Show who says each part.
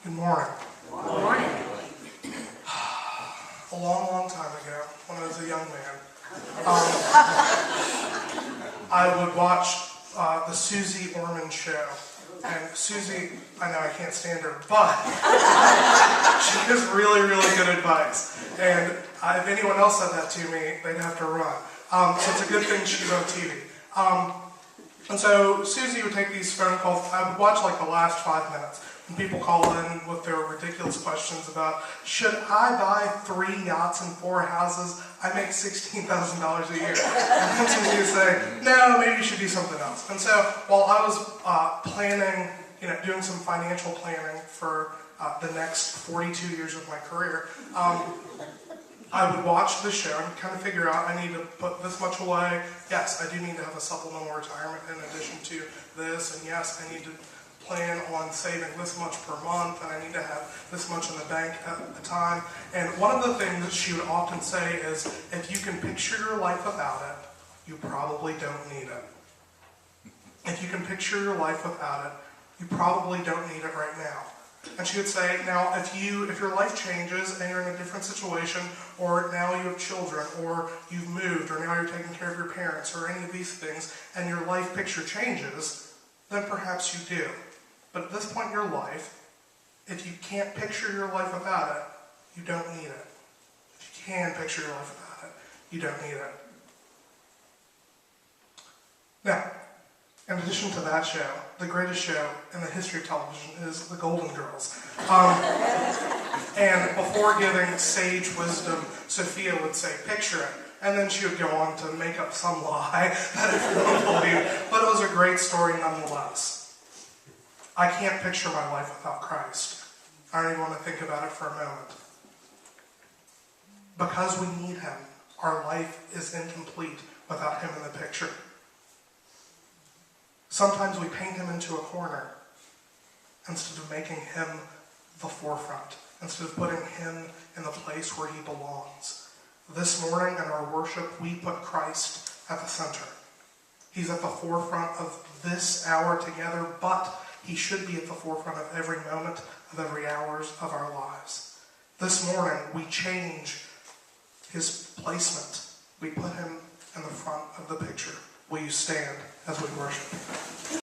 Speaker 1: Good morning.
Speaker 2: Good morning.
Speaker 1: A long, long time ago, when I was a young man, I would watch the Susie Orman show. And Susie, I know I can't stand her, but she gives really, really good advice. And if anyone else said that to me, they'd have to run. So it's a good thing she's on TV. And so Susie would take these phone calls. I would watch like the last 5 minutes. When people call in with their ridiculous questions about, should I buy 3 yachts and 4 houses? I make $16,000 a year. And then Susie would say, no, maybe you should do something else. And so while I was planning, doing some financial planning for the next 42 years of my career, I would watch the show and kind of figure out I need to put this much away. Yes, I do need to have a supplemental retirement in addition to this. And yes, I need to plan on saving this much per month, and I need to have this much in the bank at a time. And one of the things that she would often say is, if you can picture your life without it, you probably don't need it. If you can picture your life without it, you probably don't need it right now. And she would say, now, if your life changes and you're in a different situation, or now you have children, or you've moved, or now you're taking care of your parents, or any of these things, and your life picture changes, then perhaps you do. But at this point in your life, if you can't picture your life without it, you don't need it. If you can picture your life without it, you don't need it. Now, in addition to that show, the greatest show in the history of television is The Golden Girls. And before giving sage wisdom, Sophia would say, picture it. And then she would go on to make up some lie that everyone believed. But it was a great story nonetheless. I can't picture my life without Christ. I don't even want to think about it for a moment. Because we need Him, our life is incomplete without Him in the picture. Sometimes we paint Him into a corner instead of making Him the forefront, instead of putting Him in the place where He belongs. This morning in our worship, we put Christ at the center. He's at the forefront of this hour together, but He should be at the forefront of every moment of every hours of our lives. This morning, we change His placement. We put Him in the front of the picture. Will you stand as we worship?